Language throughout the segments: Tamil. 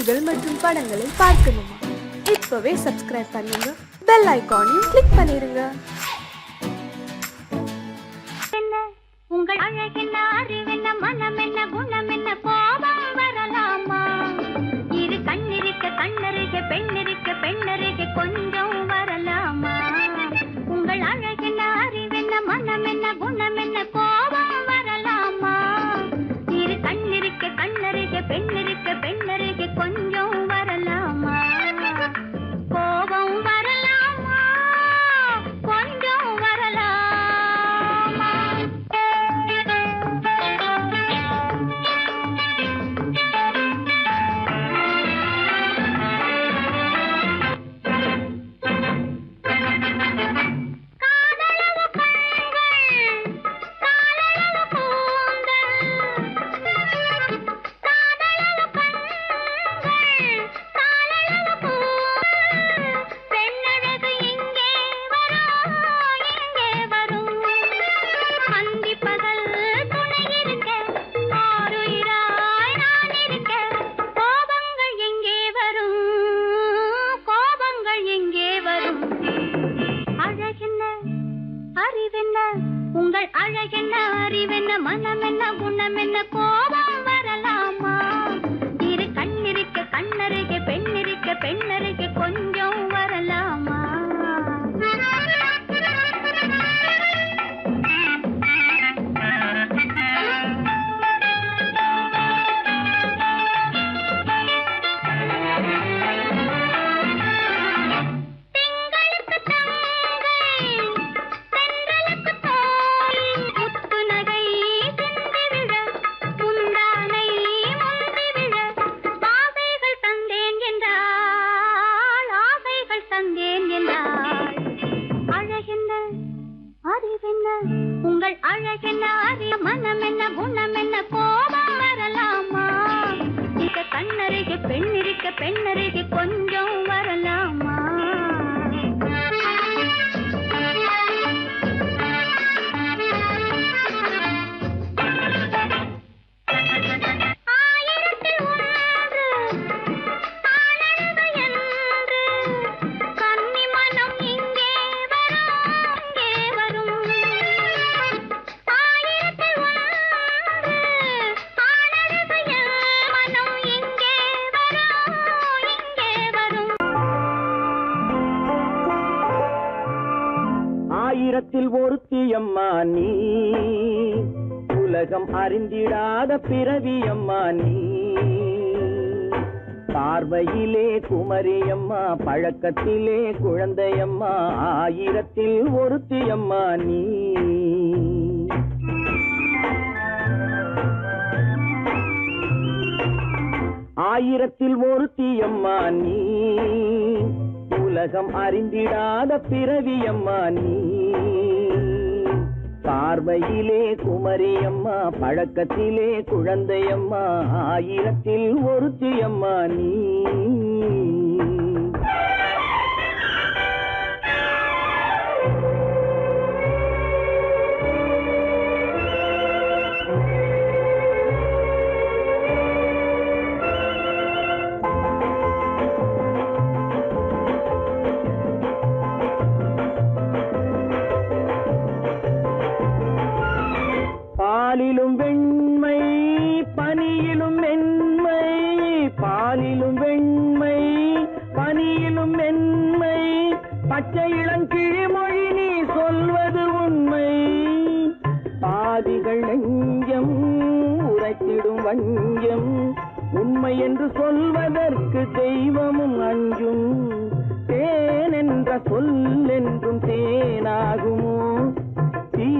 பாடல்கள் மற்றும் படங்களை பார்க்கணுமா? இப்பவே சப்ஸ்கிரைப் பண்ணுங்க, பெல் ஐகானையும் கிளிக் பண்ணிருங்க. உங்கள் அழகென்ன, அறிவென்ன, மனம் என்ன, குணம் என்ன, கோபம் வரலாமா? இரு கண்ணிருக்க கண்ணருக, பெண்ணிருக்க பெண்ணருக, கொஞ்சம் வரலாமா? உங்கள் அழகென்ன, அறிவென்ன, மனம் என்ன, குணம் என்ன, கோபம் வரலாமா? இரு கண்ணிருக்க கண்ணருக, பெண்ணிருக்க பெண்ணருக, கொஞ்சம் வரலாமா? கோபம் வரலாமா? கொஞ்சம் வரலாமா? உங்கள் அழகென்ன, அறிவென்ன, மனம் என்ன, குணம் என்ன, கோபம் வரலாமா? இரு கண்ணிருக்க கண்ணருகே, பெண்ணிருக்க பெண்ணருகே, கொஞ்சம் வரலாமா? உங்கள் அழகென்ன, அறிய, மனம் என்ன, குணம் என்ன, கோபம் வரலாமா? இங்க கண்ணருகே, பெண்ணிருக்க பெண்ணருகே, கொஞ்சம் வரலாமா? ஆயிரத்தில் ஒருத்தியம்மா நீ, உலகம் அறிந்திடாத பிறவியம்மா நீ. பார்வையிலே குமரியம்மா, பழக்கத்திலே குழந்தையம்மா, ஆயிரத்தில் ஒருத்தியம்மா நீ. ஆயிரத்தில் ஒருத்தியம்மா நீ, உலகம் அறிந்திடாத பிறவியம்மா நீ. பார்வையிலே குமரியம்மா, பழக்கத்திலே குழந்தையம்மா, ஆயிரத்தில் ஒருத்தியம்மா நீ. பாலிலும் வெண்மை, பனியிலும் மென்மை, பாலிலும் வெண்மை, பனியிலும் மென்மை, பச்சை இளங்கிழிமொழி நீ சொல்வது உண்மை. பாதிகள் நெஞ்சம் உரைத்திடும் வஞ்சம், உண்மை என்று சொல்வதற்கு தெய்வமும் அஞ்சும். தேன் என்ற சொல் என்றும் தேனாகுமோ? தீ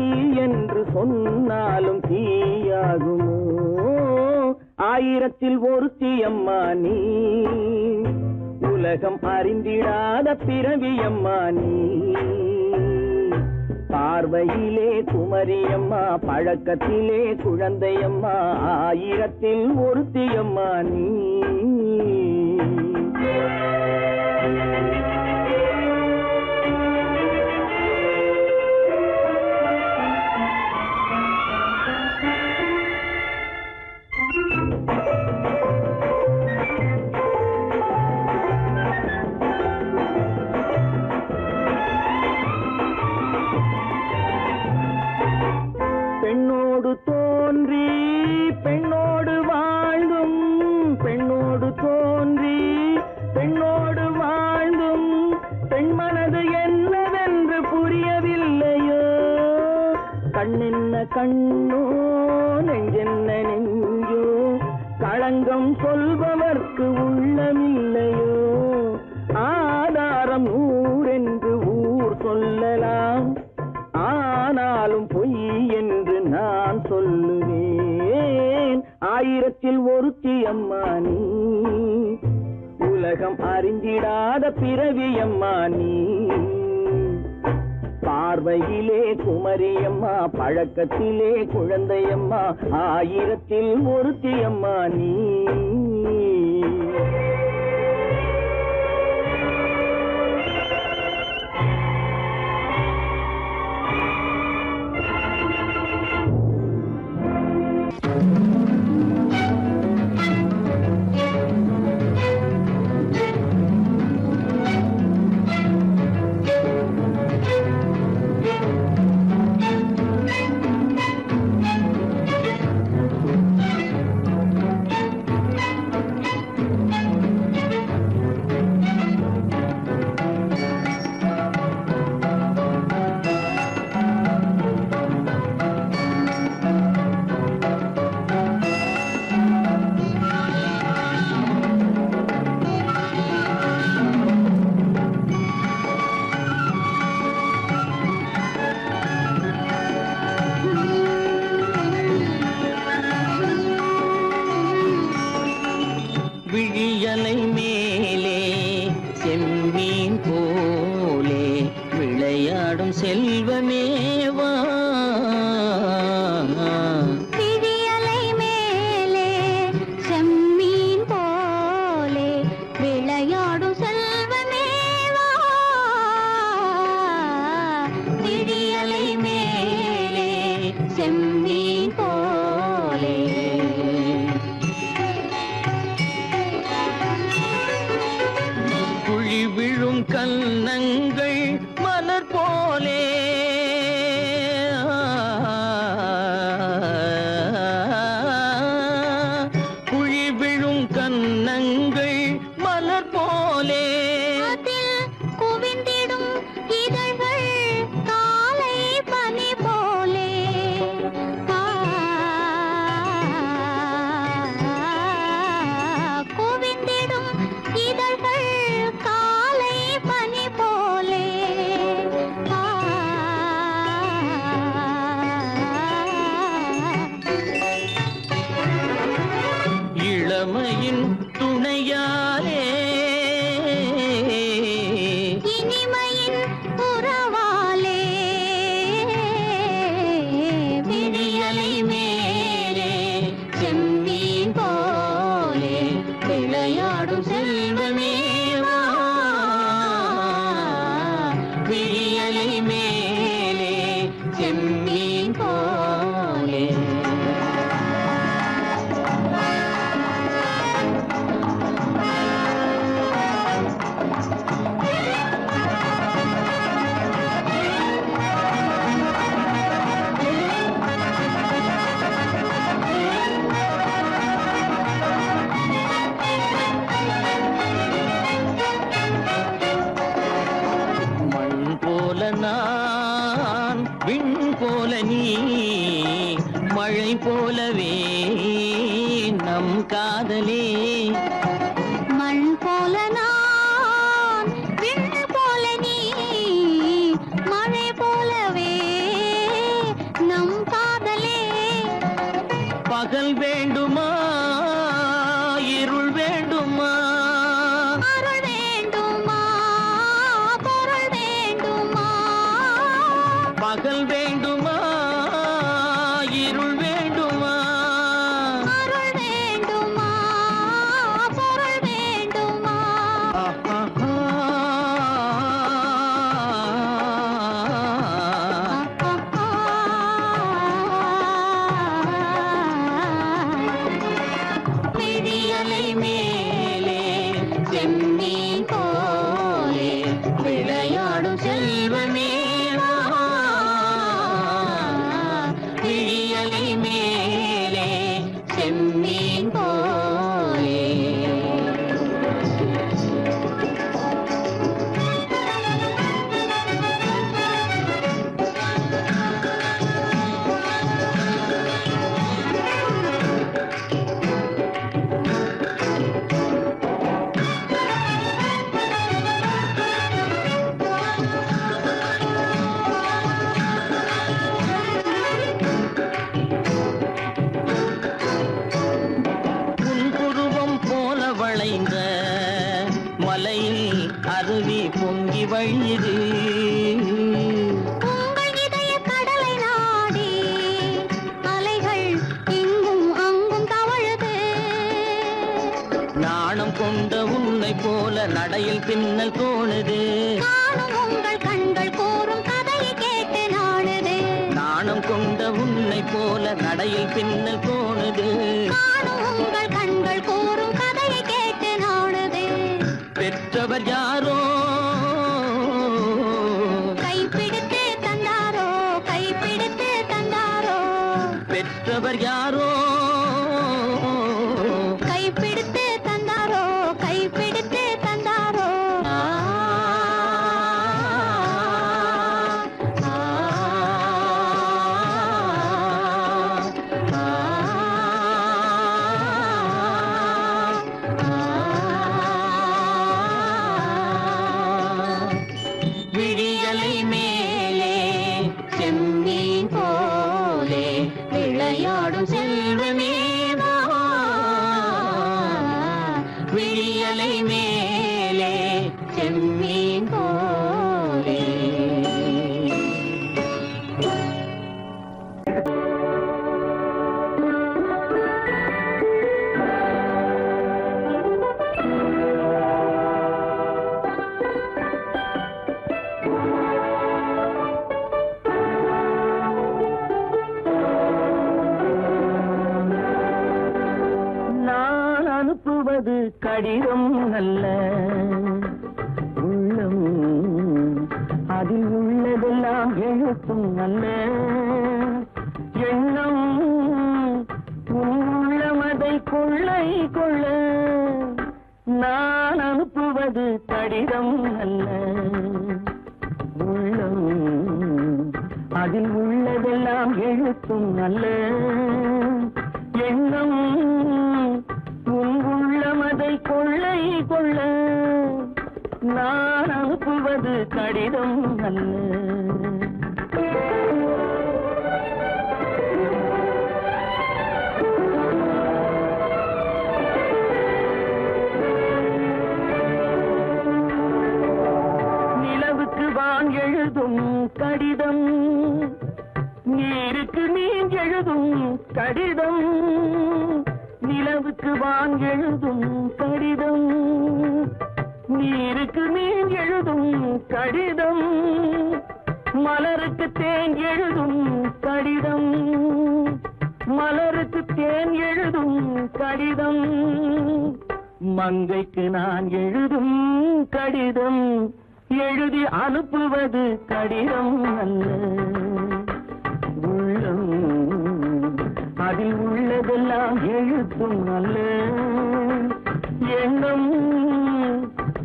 என்று சொன்னாலும் தீயாகுமோ? ஆயிரத்தில் ஒருத்தியம்மா நீ, உலகம் அறிந்திடாத பிறவியம்மா நீ. பார்வையிலே குமரியம்மா, பழக்கத்திலே குழந்தையம்மா, ஆயிரத்தில் ஒருத்தியம்மா நீ. கண்ணோ நெஞ்சென்ன நெஞ்சோ களங்கம் சொல்பவர்க்கு உள்ளமில்லையோ ஆதாரம் ஊரென்று ஊர் சொல்லலாம் ஆனாலும் பொய் என்று நான் சொல்லுவேன் ஆயிரத்தில் ஒருத்தி அம்மா நீ உலகம் அறிந்திடாத பிறவி அம்மா நீ பார்வையிலே குமரியம்மா பழக்கத்திலே குழந்தையம்மா ஆயிரத்தில் ஒருத்தி அம்மா நீ விழியலை மேலே செம்மீன் போலே விளையாடும் செல்வமேவா விழியலை மேலே செம்மீன் போலே விளையாடும் செல்வமேவா விழியலை மேலே செம்மீன் போலே விழும் கன்னங்கள் மலர் போலே குழி விழும் கன்னங்கள் மலர் போலே அதில் குவிந்திடும் இதழ்கள் காலை பனி போலே குவிந்திடும் இதழ்கள் காலை பனி போலே இளமையின் துணையாலே இனிமையின் உறவாலே விழியலை மேலே செம்மீன் போலே விளையாடும் செல்வமேவா விழியலை மேலே செம்மீன் போலே மண் போல நான் விண் போல நீ மழை போலவே நம் காதலே மண் போல நான் விண் போல நீ மழை போலவே நம் காதலே பகல் வேண்டுமா இருள் வேண்டுமா அருள் வேண்டுமா பொருள் வேண்டுமா பகல் வேண்டுமா இருள் வேண்டுமா அருள் வேண்டுமா பொருள் வேண்டுமா விழியலை மேலே செம்மீன் போலே விளையாடும் செல்வமேவா விழியலை மேலே செம்மீன் போலே நிறைந்த மலையில் அருவி பொங்கி வழியுது. உங்கள் இதய கடலை நாடி அலைகள் இங்கும் அங்கும் தவழுது. நாணம் கொண்ட உன்னை போல நடையில் பின்னல் தோணுது. நானும் உங்கள் கண்கள் கூறும் கதையை கேட்டு நாடுது. நாணம் கொண்ட உன்னை போல நடையில் பின்னல் தோணுது. நானும் உங்கள் கண்கள் கூறும் கதையை கேட்டு நாடுது. பெற்றவர் யாரோ கைப்பிடித்து தந்தாரோ, கைப்பிடித்து தந்தாரோ. பெற்றவர் யாரோ கைப்பிடித்து தந்தாரோ, கைப்பிடித்து தந்தாரோ. ஆ, ஆ, ஆ, விழியலை மேலே செம்மீன் போலே விளையாடும் செல்வமேவா. விழியலை மேலே செம்மீன் போலே. நான் அனுப்புவது கடிதம் அல்ல, உள்ளம் அதில் உள்ளதெல்லாம் எழுத்தும் அல்ல. எண்ணம் உன் உள்ளமதை கொள்ளை கொள்ள. நான் அனுப்புவது கடிதம் அல்ல, உள்ளம் அதில் உள்ளதெல்லாம் எழுத்தும் அல்ல. எண்ணம் உன் உள்ளமதை கொள்ளை கொள்ள. நான் அனுப்புவது கடிதம் அல்ல. நிலவுக்கு வான் எழுதும் கடிதம், நீருக்கு நீர் எழுதும் கடிதம். நிலவுக்கு வான் எழுதும் கடிதம், நீருக்கு நீர் எழுதும் கடிதம். மலருக்கு தேன் எழுதும் கடிதம், மலருக்கு தேன் எழுதும் கடிதம். மங்கைக்கு நான் எழுதும் கடிதம், எழுதி அனுப்புவது கடிதம் அல்ல. உள்ளம் அதில் உள்ளதெல்லாம் எழுத்தும் அல்ல. எண்ணம்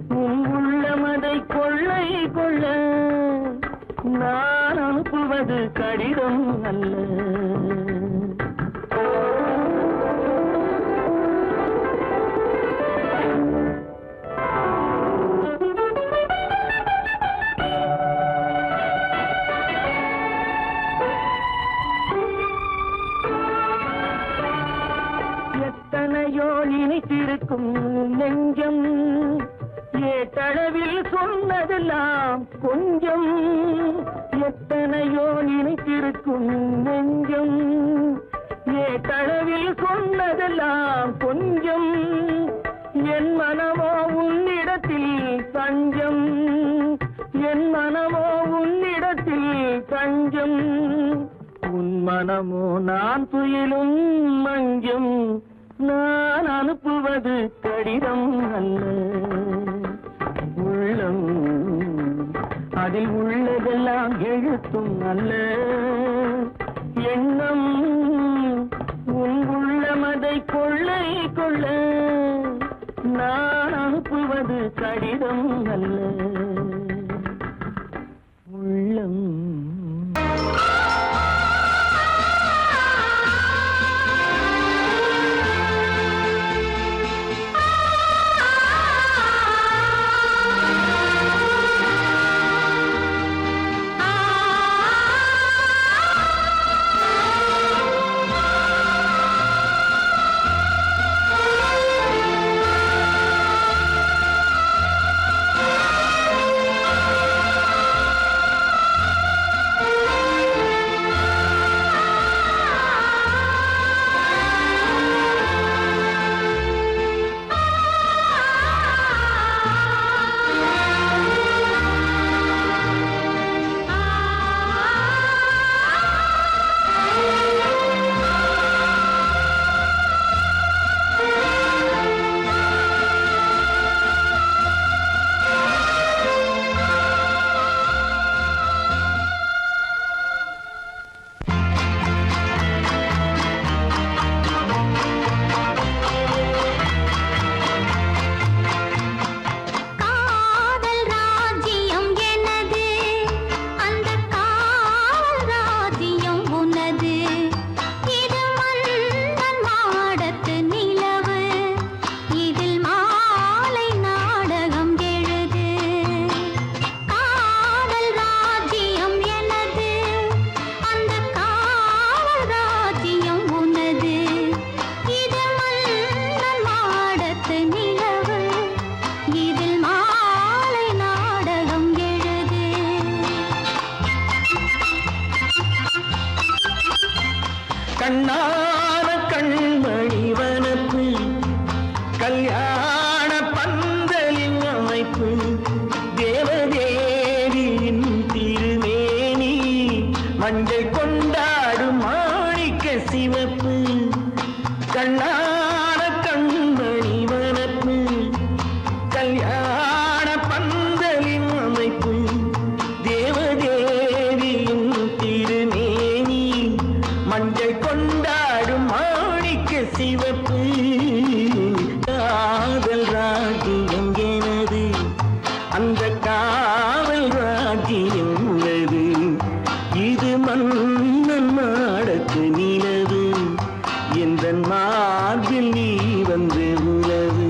உன் உள்ளமதை கொள்ளை கொள்ள. நான் அனுப்புவது கடிதம் அல்ல. எத்தனையோ நினைத்திருக்கும் நெஞ்சம், ஏட்டளவில் சொன்னதெல்லாம் கொஞ்சம். எத்தனையோ நினைத்திருக்கும் நெஞ்சம், ஏட்டளவில் சொன்னதெல்லாம் கொஞ்சம். என் மனமோ உன்னிடத்தில் தஞ்சம், என் மனமோ உன்னிடத்தில் தஞ்சம். உன் மனமோ நான் துயிலும் மஞ்சம். நான் அனுப்புவது கடிதம் அல்ல. உள்ளம் அதில் உள்ளதெல்லாம் எழுத்தும் அல்ல. எண்ணம் உன் உள்ளமதை கொள்ளை கொள்ள. நான் அனுப்புவது கடிதம் அல்ல. உள்ளம் மஞ்சள் கொண்டாடும் மாணிக்க சிவப்பு கண்ணான கண்மணி வனப்பு கல்யாண பந்தலின் அமைப்பு தேவதேவியின் திருமேனி மஞ்சள் கொண்டாடும் மாணிக்க சிவப்பு காதல் ராஜ்யம் எனது அந்த காவல் ராஜ்யம் உள்ளது இது மன்னன் மாடத்து நிலவு எந்த மார்பில் நீ வந்து உலவு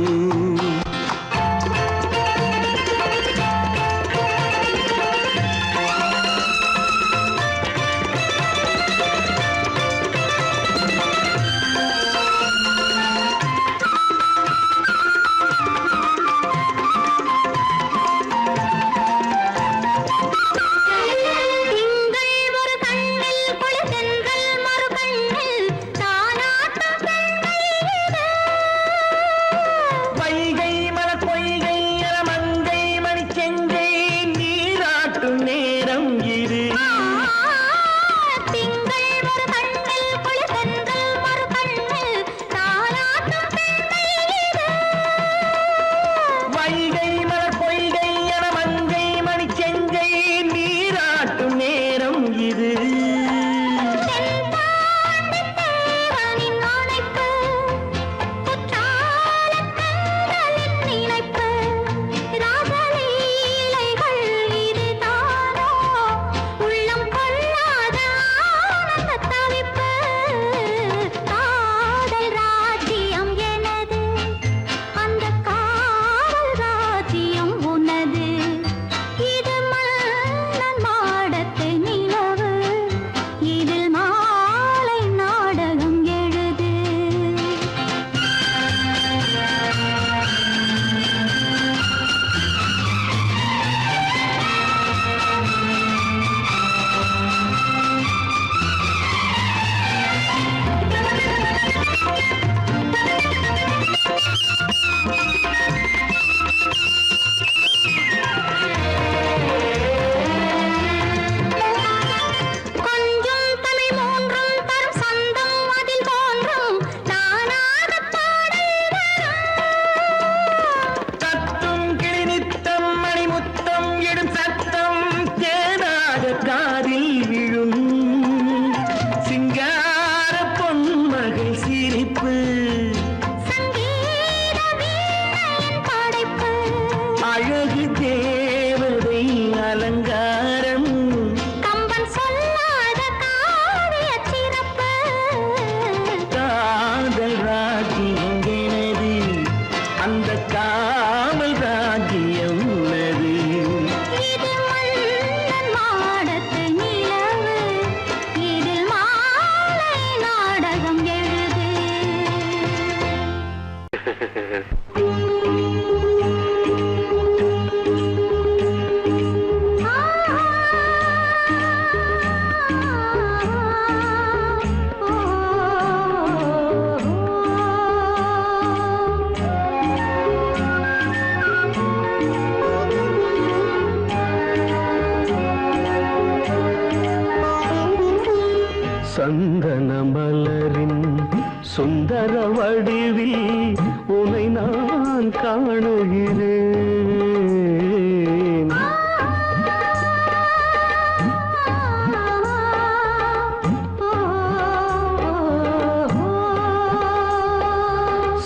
சந்தன மலரின் சுந்தர வடிவில் உனை நான் காணுகிறேன்.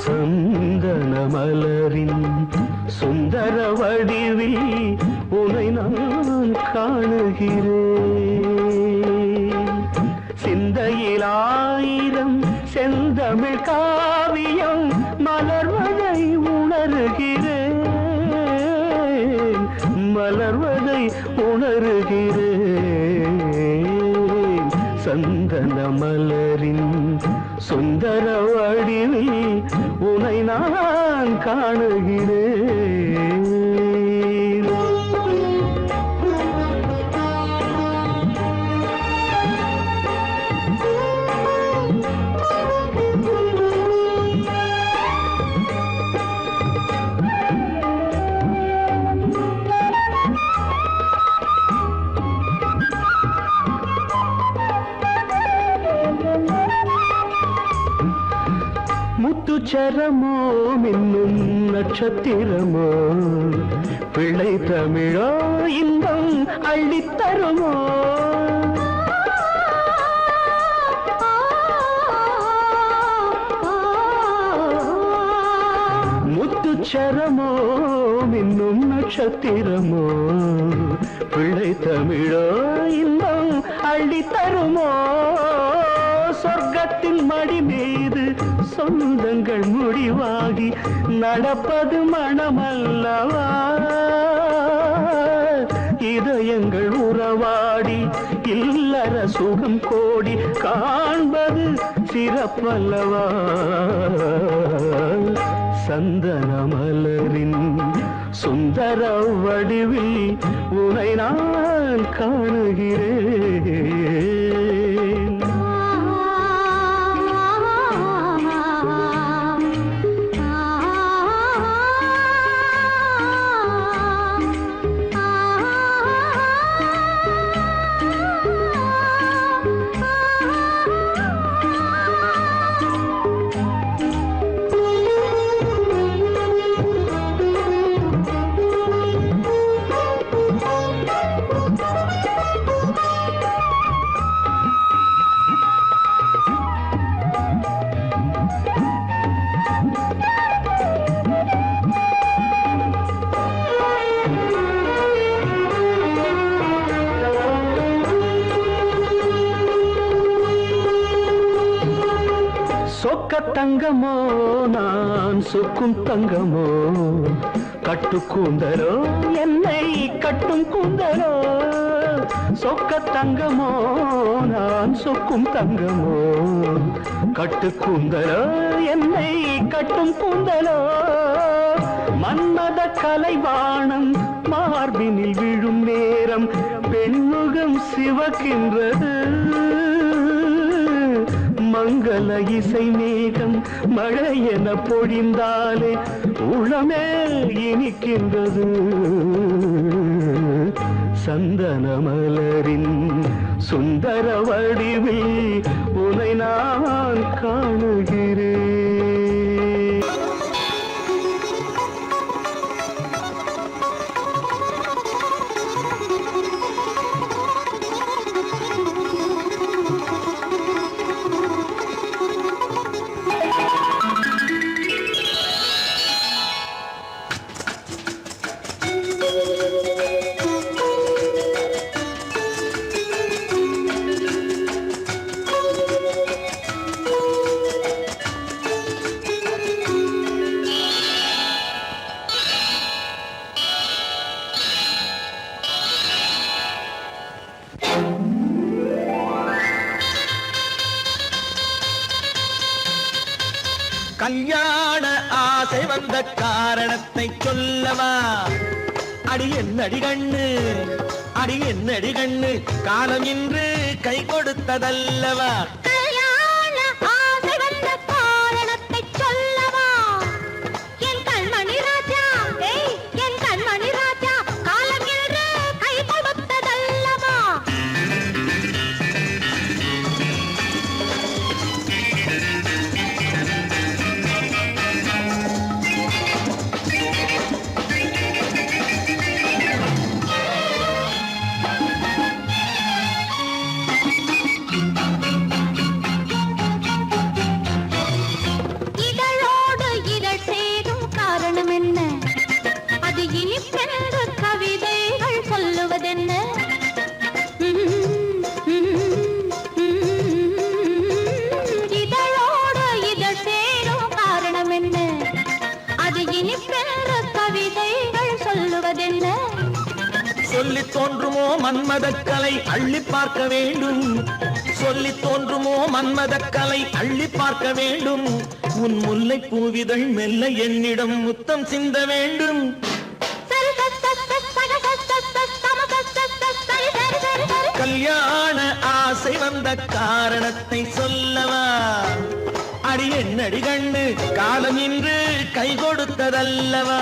சந்தன மலரின் சுந்தர வடிவில் உனை நான் காணுகிறேன். சிந்தையில் ஆயிரம் செந்தமிழ் காவியம் மலர்வதை உணர்கிறேன், மலர்வதை உணர்கிறேன். சந்தன மலரின் சுந்தர வடிவில் உனை நான் காணுகிறேன். முத்துச்சரமோ மின்னும் நட்சத்திரமோ பிள்ளை தமிழோ இன்பம் அள்ளித்தருமோ முத்துச்சரமோ மின்னும் நட்சத்திரமோ பிள்ளை தமிழோ இன்பம் அள்ளித்தருமோ சொர்க்கத்தின் மடி மீது சொந்தங்கள் முடிவாகி நடப்பது மனமல்லவா இதயங்கள் உறவாடி இல்லற சுகம் கோடி காண்பது சிறப்பல்லவா சந்தன மலரின் சுந்தர வடிவில் உனை நான் காணுகிறேன் சொக்க தங்கமோ நான் சொக்கும் தங்கமோ கட்டு கூந்தலோ என்னை கட்டும் கூந்தலோ சொக்க தங்கமோ நான் சொக்கும் தங்கமோ கட்டு கூந்தலோ என்னை கட்டும் கூந்தலோ மன்மத கலைவாணம் மார்பினில் விழும் நேரம் பெண்முகம் சிவக்கின்றது மங்கள இசை மேகம் மழை என பொழிந்தாலே உளமே இனிக்கின்றது சந்தன மலரின் சுந்தர வடிவில் உனை நான் காணுகிறேன் கல்யாண ஆசை வந்த காரணத்தை சொல்லவா அடி என்னடி கண்ணு அடி என்னடி கண்ணு காலம் இன்று கை கொடுத்ததல்லவா கல்யாண ஆசை வந்த காரணத்தை சொல்லவா என் கண்மணி ராஜா என் கண்மணி ராஜா காலம் என்று கை கொடுத்ததல்லவா சொல்லி தோன்றுமோ மன்மதக்கலை அள்ளி பார்க்க வேண்டும் சொல்லி தோன்றுமோ மன்மதக்கலை அள்ளி பார்க்க வேண்டும் உன் முல்லை பூவிதழ் மெல்ல என்னிடம் முத்தம் சிந்த வேண்டும் கல்யாண ஆசை வந்த காரணத்தை சொல்லவா அடி என்னடி கண்ணு காலம் இன்று கை கொடுத்ததல்லவா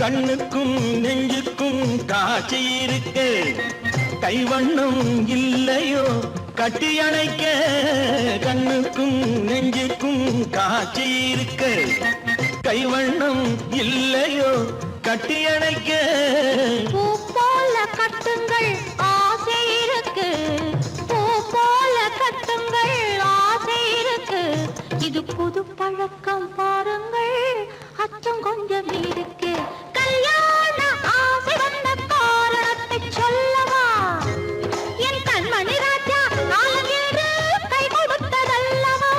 கண்ணுக்கும் நெஞ்சுக்கும் காட்சி இருக்கு கைவண்ணம் இல்லையோ கட்டி அணைக்க கண்ணுக்கும் நெஞ்சுக்கும் காட்சி இருக்கு கைவண்ணம் இல்லையோ கட்டி அணைக்க பூ போல கட்டுங்கள் ஆசை இருக்கு பூ போல கட்டுங்கள் ஆசை இருக்கு இது புது பழக்கம் பாருங்கள் அச்சம் கொஞ்சம் இருக்கு கல்யாண ஆசை வந்த காரணத்தை சொல்லவா என் கண்மணி ராஜா நாளேறு கை கொடுத்ததல்லவா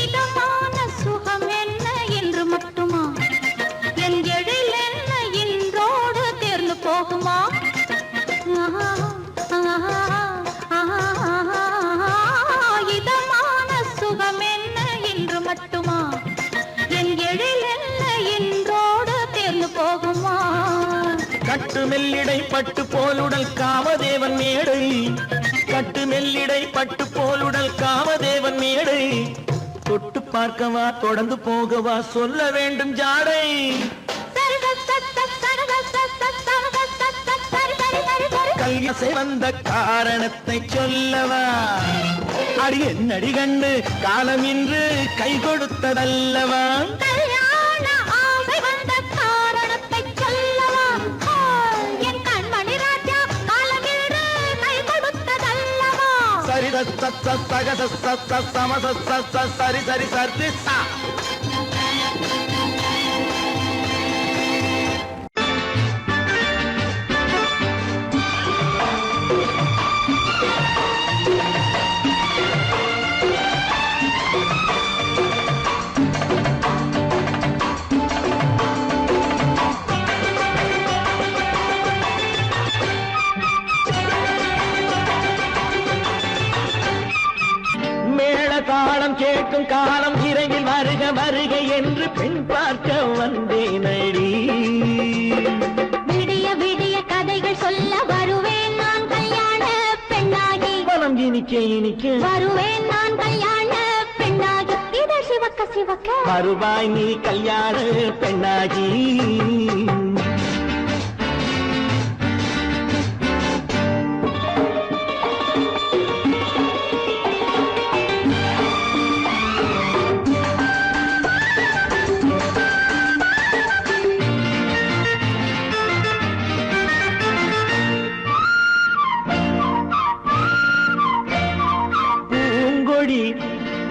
இதமான சுகம் என்ன என்று மட்டுமா என் எழில் என்ன இன்றோடு தேர்ந்து போகுமா இதமான சுகம் என்ன என்று மட்டுமா என் எழில் என்ன இன்றோடு தேர்ந்து போகுமா கட்டு மெல்லிடை பட்டு போலுடல் காமதேவன் மேடை கட்டு மெல்லிடை பட்டு போலுடல் காமதேவன் மேடை தொட்டு பார்க்கவா தொடர்ந்து போகவா சொல்ல வேண்டும் ஜாடை கல்யாசை வந்த காரணத்தை சொல்லவா அடி என்னடி கண்டு காலம் இன்று கை கொடுத்ததல்லவா கல்யாண ஆசை வந்த காரணத்தை சொல்லவா என் கண்மணி ராஜா காலமில்லை கை கொடுத்ததல்லவா சரி சகச சமச சரி சரி சரி சா தாளம் கேட்கும் காலம் விரைவில் வருக வருக என்று பெண் பார்க்க வந்தேனடி விடிய விடிய கதைகள் சொல்ல வருவேன் நான் கல்யாண பெண்ணாகி மனம் இனிக்க இனிக்க வருவேன் நான் கல்யாண பெண்ணாகி இத சிவக்க சிவக்க வருவாய் நீ கல்யாண பெண்ணாகி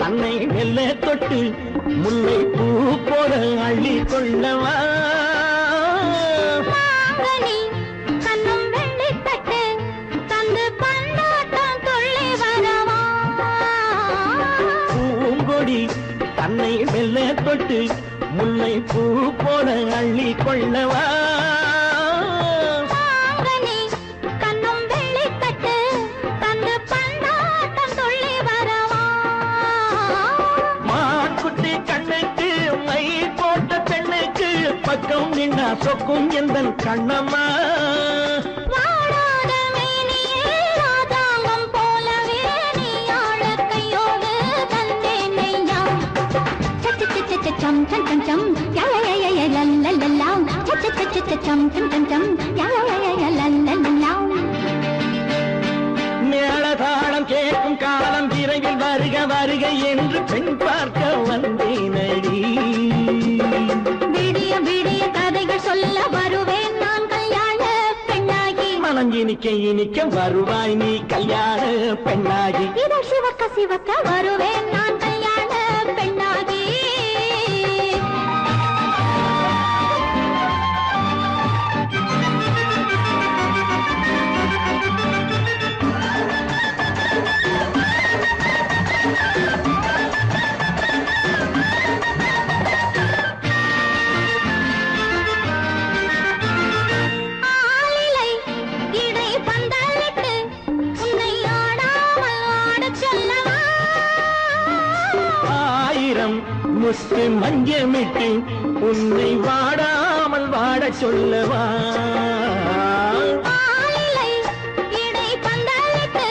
தன்னை மெல்ல தொட்டு முல்லை பூ போல அள்ளி கொள்ளவா கண்ணும் வெள்ளி தட்டு தந்து பந்தாட்டம் துள்ளி வரவா பூங்கொடி தன்னை மெல்ல தொட்டு முல்லை பூ போல அள்ளி கொள்ளவா பக்கம் நின்னா சொக்கும் எந்தன் கண்ணம்மா வாடாத மேனியே ராதாங்கம் போலவே நீ ஆழக்கையோடு தந்தேன் நெய்யா சச்ச சச்ச சம் சம் சம் சம் யா யா யா யா லல்லல்லா சச்ச சச்ச சம் சம் சம் சம் யா யா யா லல்லல்லா மேளதாளம் கேட்கும் காலம் விரைவில் வருக வருக என்று பெண் பார்க்க வந்தேனடி விடிய விடிய கதைகள் சொல்ல வருவேன் நான் கல்யாண பெண்ணாகி மனம் இனிக்க இனிக்க வருவாய் நீ கல்யாண பெண்ணாகி இத சிவக்க சிவக்க வருவேன் நான் கல்யாண பெண்ணாகி முத்து மஞ்சமிட்டு உன்னை வாடாமல் வாடச் சொல்லவா ஆலிலை இடை பந்தலிட்டு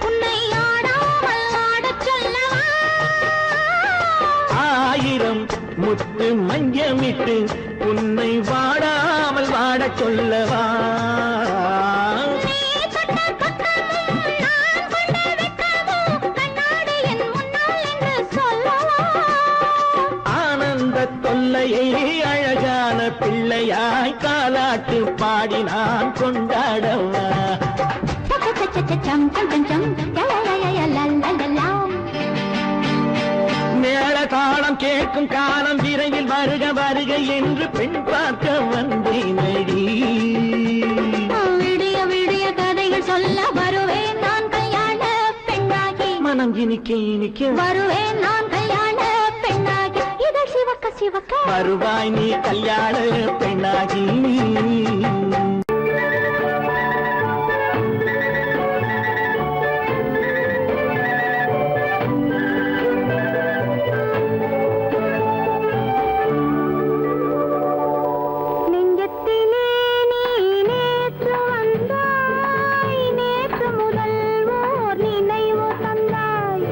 உன்னை ஆடாமல் ஆடச் சொல்லவா ஆயிரம் முத்து மஞ்சமிட்டு உன்னை வாடாமல் வாடச் சொல்லவா நீ தொட்ட பக்கமும் நான் கொண்ட வெட்கமும் கண்ணாடி என் முன்னால் என்று சொல்லவா ஆனந்த தொல்லையை அழகான பிள்ளையாய் காலாட்டு பாடி நான் கொண்டாடவா சம் சம் சம் சம் லலலலலலலலலாம் மேள தாளம் கேட்கும் காலம் விரைவில் வருக வருக என்று பெண் பார்க்க வந்தேனடி விடிய விடிய கதைகள் சொல்ல வருவேன் நான் கல்யாண பெண்ணாகி மனம் இனிக்க இனிக்க வருவேன் நான் கல்யாண பெண்ணாகி இதழ் சிவக்க சிவக்க வருவாய் நீ கல்யாண பெண்ணாகி நெஞ்சத்திலே நீ நேற்று வந்தாய் நேற்று முதல் ஓர் நினைவு தந்தாய்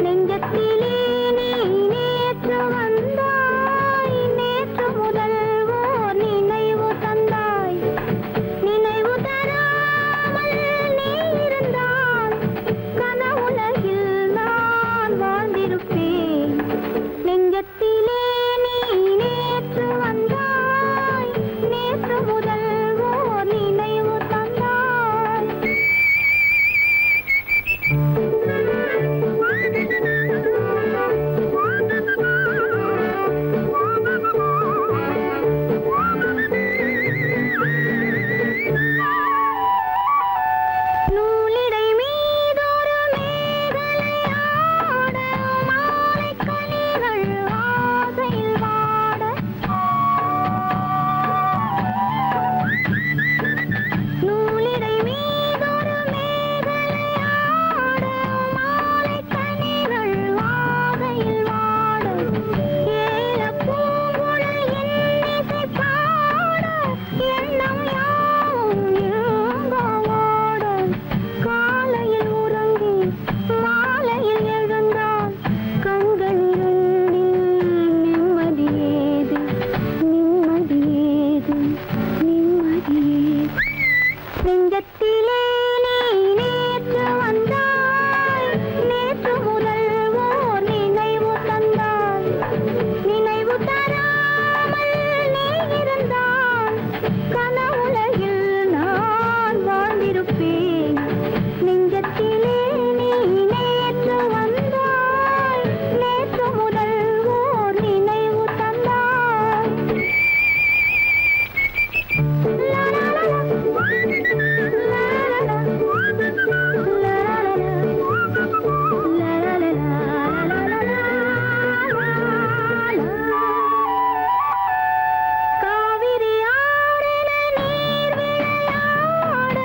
நெஞ்சத்திலே நீ நேற்று வந்தாய் நேற்று முதல் ஓர் நினைவு தந்தாய் நினைவு தராமல் நீ இருந்தால் கனவுலகில் நான் வாழ்ந்திருப்பேன் நெஞ்சத்திலே நீ நேற்று வந்தாய் நேற்று முதல் ஓர் நினைவு தந்தாய் நூலிடை மீதொரு மேகலையாட மாலைக் கனிகள் ஆசையில் வாட நூலிடை மீதொரு மேகலையாட மாலைக் கனிகள் ஆசையில் வாட ஏலப் பூங்குழல் இன்னிசை பாட எண்ணம் யாவும் எங்கோ ஓட காலையில் உறங்கி மாலையில் எழுந்தால் கண்கள் இரண்டில் நிம்மதி ஏது நிம்மதி ஏது நிம்மதி ஏது நெஞ்சத்திலே நீ நேற்று வந்தாய் நேற்று முதல் ஓர் நினைவு தந்தாய் நினைவு தராமல் நீ இருந்தால் கனவுலகில் நான் வாழ்ந்திருப்பேன் நெஞ்சத்திலே நீ நேற்று வந்தாய் நேற்று முதல் ஓர் நினைவு தந்தாய் காவிரி ஆறின நீர் விளையாட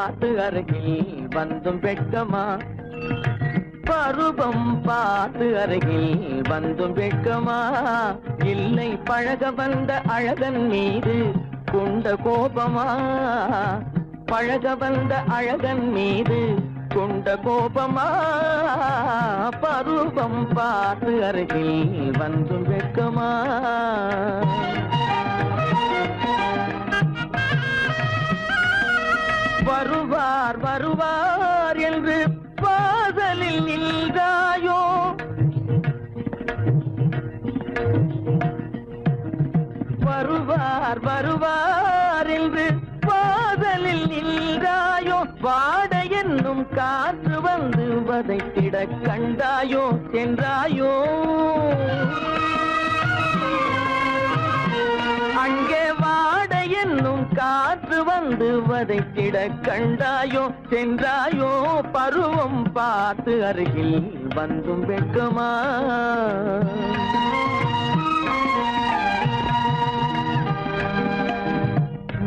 பார்த்து அருகில் வந்தும் வெட்கமா பருவம் பார்த்து அருகில் வந்தும் வெட்கமா இல்லை பழக வந்த அழகன் மீது கொண்ட கோபமா பழக வந்த அழகன் மீது கொண்ட கோபமா பருவம் பார்த்து அருகில் வந்தும் வெட்கமா வருவார் வருவார் என்று வாசலில் நின்றாயோ வருவார் வருவார் என்று வாசலில் நின்றாயோ வாட என்னும் காற்று வந்து வதைத்திட கண்டாயோ சென்றாயோ அங்கே வாட என்னும் காற்று வந்து வதைத்திட கண்டாயோ சென்றாயோ பருவம் பார்த்து அருகில் வந்தும் வெட்கமா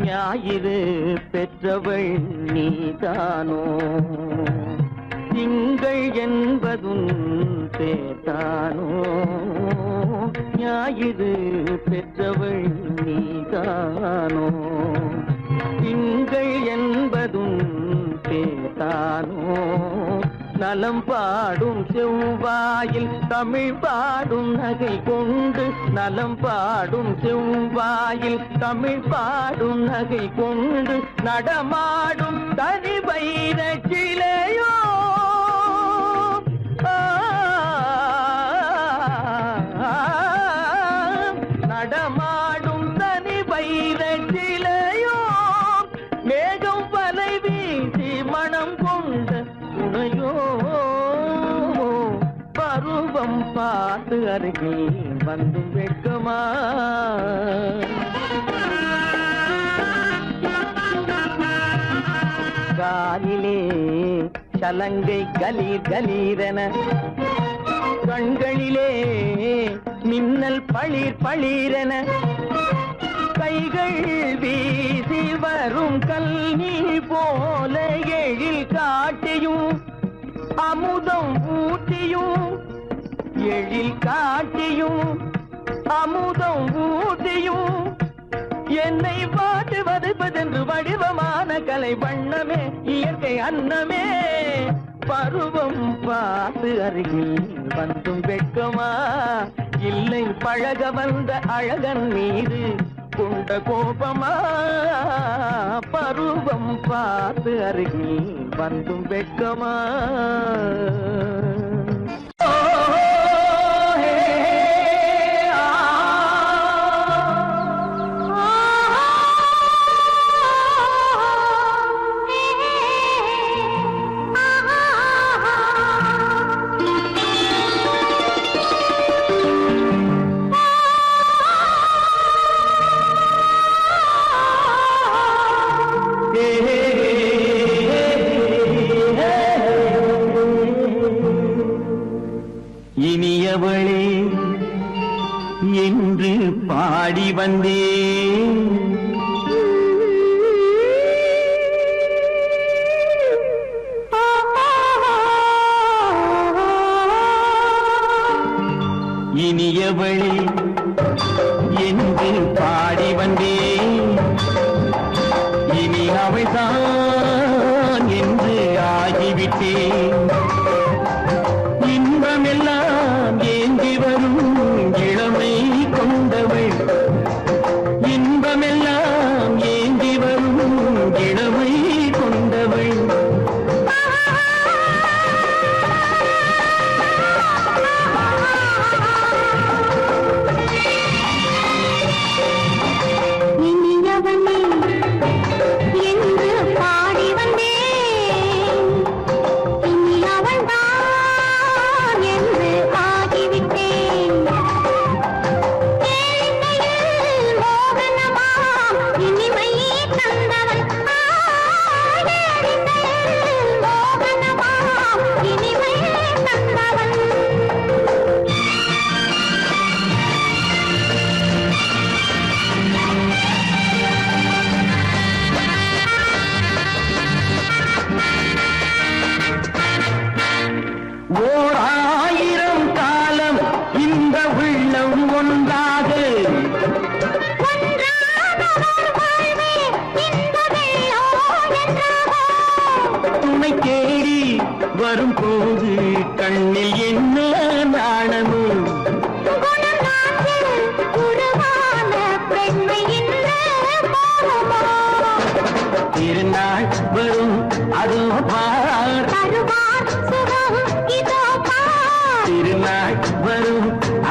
ஞாயிறு பெற்றவள் நீதானோ திங்கள் என்பதும் பேத்தானோ ஞாயிறு பெற்றவள் நீதானோ திங்கள் என்பதும் பேத்தானோ நலம் பாடும் செவ்வாயில் தமிழ் பாடும் நகை கொண்டு நலம் பாடும் செவ்வாயில் தமிழ் பாடும் நகை கொண்டு நடமாடும் தனி வைர சிலையோ நடமாடும் தனி வைர சிலையோ மேகம் வலை வீசி மனம் கொண்ட துணையோ பருவம் பார்த்து அருகில் வந்து வெட்கமா காலிலே சலங்கை கலீர் கலீரென கண்களிலே மின்னல் பளிர் பளிரென கைகள் வீசி வரும் கல்நீர் போல எழில் காட்டியும் அமுதம் ஊட்டியும் எழில் காட்டியும் அமுதம் ஊட்டியும் என்னை பாட்டு வதைப்பதென்று வடிவமான கலை வண்ணமே இயற்கை அன்னமே பருவம் பார்த்து அருகில் வந்தும் வெட்கமா இல்லை பழக வந்த அழகன் மீது கொண்ட கோபமா பருவம் பார்த்து அருகில் வந்தும் வெட்கமா இனியவளே என்று பாடி வந்தேன் இனியவளே என்று பாடி வந்தேன் இனி அவள்தான் என்று ஆகிவிட்டேன் இன்பமெல்லாம் ஏந்தி வரும் இளமை கொண்டவள் இன்பமெல்லாம் ஏந்தி வரும் இளமை கொண்டவள் இனியவனே என்று பாடி வந்தேன் இனி அவள்தான் என்று ஆகிவிட்டேன்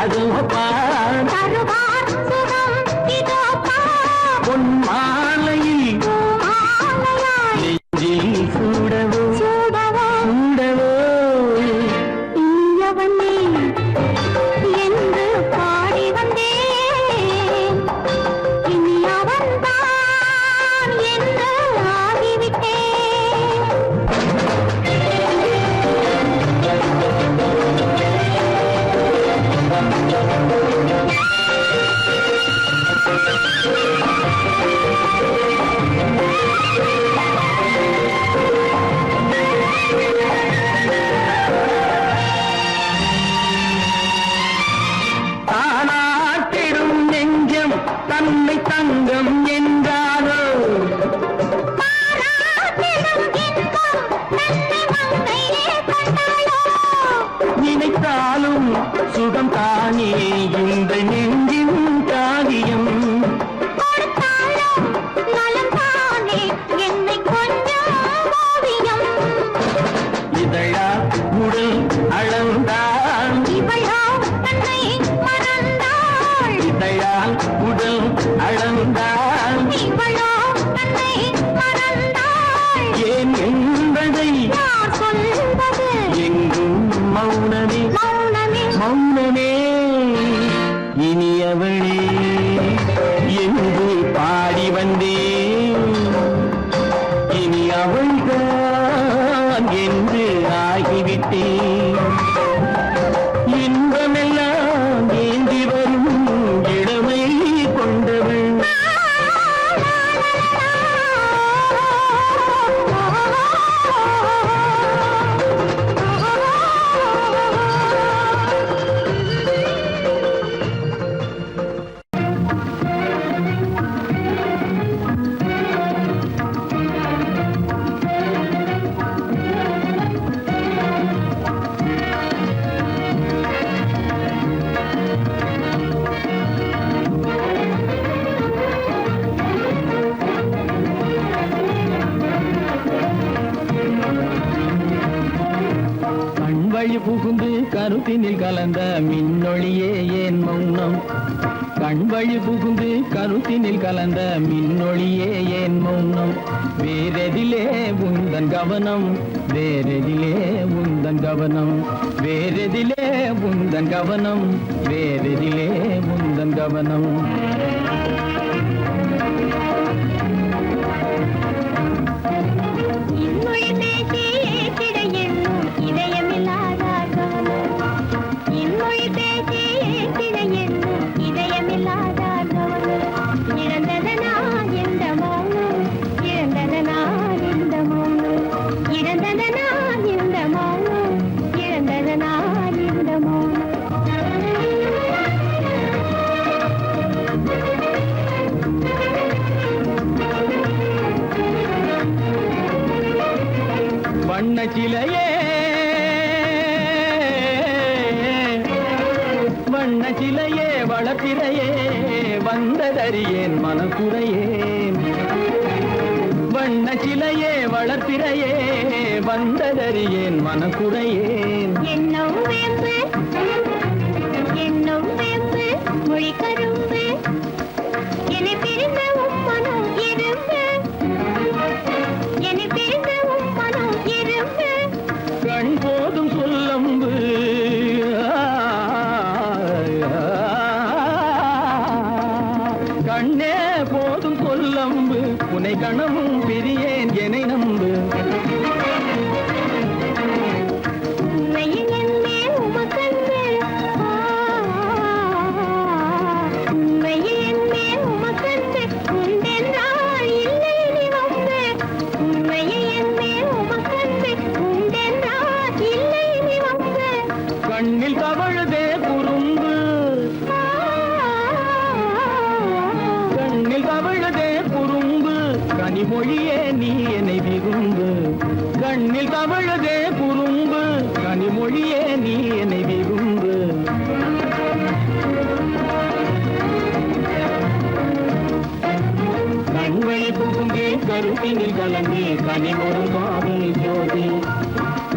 அதோ பார் தருவார் சுகம் இதோ பார் பொன் மாலையில் மாலையாய் நெஞ்சில் சூடவோ சூடவோ சூடவோ இனியவனே என்று பாடி வந்தேன் இனி அவன்தான் என்று ஆகிவிட்டேன் தானாட்டிடும் நெஞ்சம் தன்னை தங்கம் என்றாரோ பாராட்டிடும் இன்பம் தன்னை மங்கையே கண்டாளோ நினைத்தாலும் சுகம் தானே இந்த நெஞ்சின் காரியம் கொடுத்தாலும் நலம்தானே என்னை கொஞ்சம் ஓவியம் இதழா உடல் அளந்தாள் இவளோ தன்னை மறந்தாள் இதழால் உடல் அளந்தாள் இவளோ தன்னை மறந்தாள் ஏன் என்பதை யார் சொல்வது எங்கும் மௌனமே மௌனமே மௌனமே இனியவளே என்று பாடி வந்தேன் இனி அவள்தான் என்று ஆகிவிட்டேன் இன்பமெல்லாம் ஏந்தி வரும் இளமை கொண்டவள் கண்வழி புகுந்து கருத்தினில் கலந்த மின்னொளியே ஏன் மௌனம் கண்வழி புகுந்து கருத்தினில் கலந்த மின்னொளியே ஏன் மௌனம் வேறெதிலே உந்தன் கவனம் வேறெதிலே உந்தன் கவனம் வேறெதிலே உந்தன் கவனம் வேறெதிலே உந்தன் கவனம் இன்மொழி பேசி ஏற்றிட எண்ணும் இதயமில்லாதார் கவனம் இன்மொழி பேசி ஏற்றிட எண்ணும் இதயமில்லாதார் கவனம் இழந்ததனா இந்த மௌனம் இழந்ததனா இந்த மௌனம் இழந்ததனா இந்த மௌனம் இழந்ததனா இந்த மௌனம் வண்ண சிலையே வண்ண சிலையே வளர்ப்பிறையே வந்ததறியேன் மனக்குறையேன் வண்ண சிலையே வளர்ப்பிறையே வந்ததறியேன் மனக்குறையேன் என்னும் வேம்பு மொழி கரும்பு என்னை பிரிந்த உம்மனம் இரும்பு என்னை பிரிந்த உம்மனம் இரும்பு கண் போதும் சொல்லம்பு கண்ணே போதும் சொல்லம்பு உனை கணமும் பிரியேன் என்னை நம்பு உண்மையில் என்னே உமக்கன்று உண்மையில் என்னே உமக்கன்று உண்டென்றால் இல்லை நீ வம்பு உண்மையில் என்னே உமக்கன்று உண்டென்றால் இல்லை நீ வம்பு கண்ணில் தவழுதே குறும்பு கண்ணில் தவழுதே குறும்பு கனிமொழியே நீ என்னை விரும்பு கண்ணில் தவழுதே குறும்பு கனிமொழியே நீ என்னை விரும்பு கண்வழி புகுந்தே கருத்தினில் கலந்தே கனிமொரு காதல் ஜோதி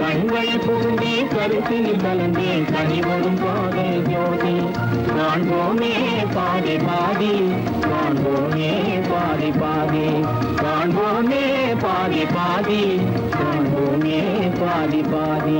கண்வழி புகுந்தே கருத்தினில் கலந்தே கனிமொரு காதல் ஜோதி காண்போமே பாதி பாதி காண்போமே பாதி பாதி காண்போமே பாதி பாதி காண்போமே பாதி பாதி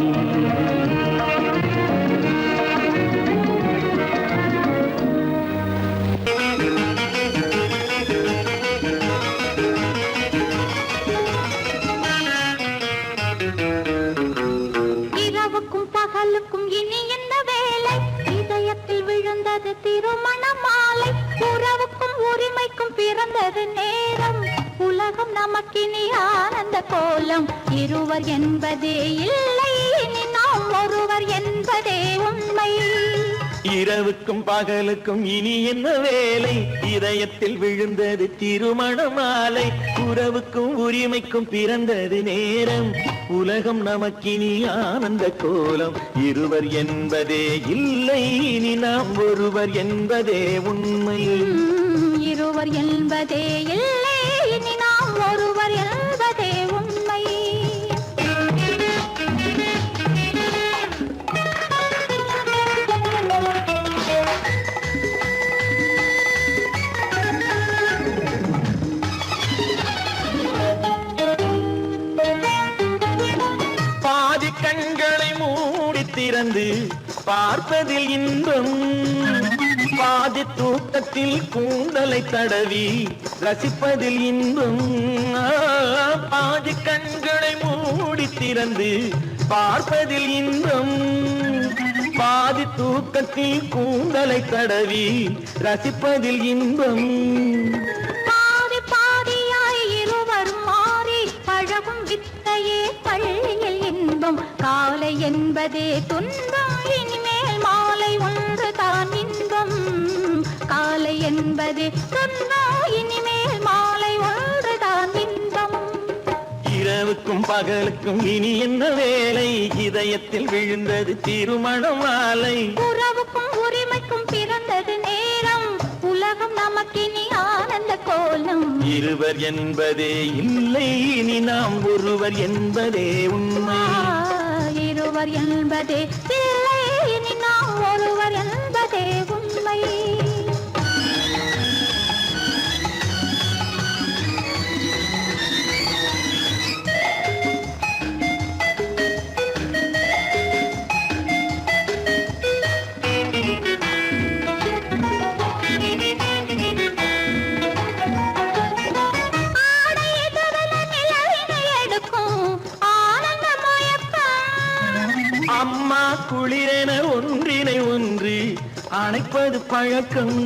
இரவுக்கும் பகலுக்கும் இனி என்ன வேலை இதயத்தில் விழுந்தது திருமண மாலை உறவுக்கும் உரிமைக்கும் பிறந்தது நேரம் உலகம் நமக்கினி ஆனந்த கோலம் இருவர் என்பதே இல்லை இனி நாம் ஒருவர் என்பதே உண்மை இரவுக்கும் பகலுக்கும் இனி என்ன வேலை இதயத்தில் விழுந்தது திருமண மாலை உறவுக்கும் உரிமைக்கும் பிறந்தது நேரம் உலகம் நமக்கினி ஆனந்த கோலம் இருவர் என்பதே இல்லை இனி நாம் ஒருவர் என்பதே உண்மை இருவர் என்பதே இல்லை இனி நாம் ஒருவர் என்பதே உண்மை பாதி கண்களை மூடி திறந்து பார்ப்பதில் இன்பம் பாதி தூக்கத்தில் கூந்தலை தடவி ரசிப்பதில் இன்பம் பாதி கண்களை மூடி திறந்து பார்ப்பதில் இன்பம் பாதி தூக்கத்தில் கூந்தலை தடவி ரசிப்பதில் இன்பம் பாதி பாதியாய் இருவர் மாறி பழகும் வித்தையே பள்ளியில் இன்பம் காலை என்பதே துன்பம் இனிமேல் மாலை ஒன்று தான் இன்பம் காலை என்பதே துன்பம் இனிமேல் மாலை ஒன்று தான் இன்பம் இரவுக்கும் பகலுக்கும் இனி என்ன வேலை இதயத்தில் விழுந்தது திருமண மாலை உறவுக்கும் உரிமைக்கும் பிறந்தது நேரம் உலகம் நமக்கினி ஆனந்த கோலம் இருவர் என்பதே இல்லை இனி நாம் ஒருவர் என்பதே உண்மை இருவர் என்பதே இல்லை இனி நாம் ஒருவர் என்பதே உண்மை அம்மா குளிரென ஒன்றினை ஒன்று அணைப்பது பழக்கம்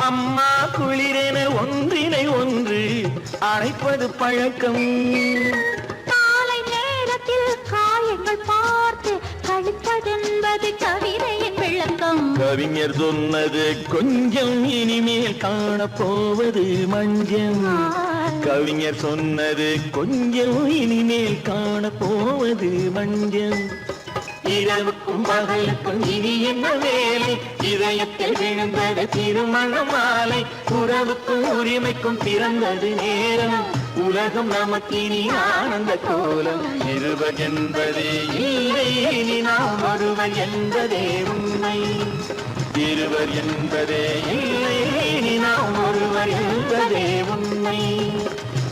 அம்மா குளிரென ஒன்றினை ஒன்று அணைப்பது பழக்கம் காலை நேரத்தில் காயங்கள் பார்த்து கழிப்பதென்பது கவிதையின் விளக்கம் கவிஞர் சொன்னது கொஞ்சம் இனிமேல் காணப்போவது மஞ்சம் கவிஞர் சொன்னது கொஞ்சம் இனிமேல் காணப்போவது மஞ்சம் இரவுக்கும் பகலுக்கும் இனி என்ன வேலை இதயத்தில் விழுந்தது திருமண மாலை உறவுக்கும் உரிமைக்கும் பிறந்தது நேரம் உலகம் நமக்கினி ஆனந்த கோலம் இருவர் என்பதே இல்லை இனி நாம் ஒருவர் என்பதே உண்மை இருவர் என்பதே இல்லை இனி நாம் ஒருவர் என்பதே உண்மை.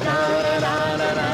லா லா லா லா.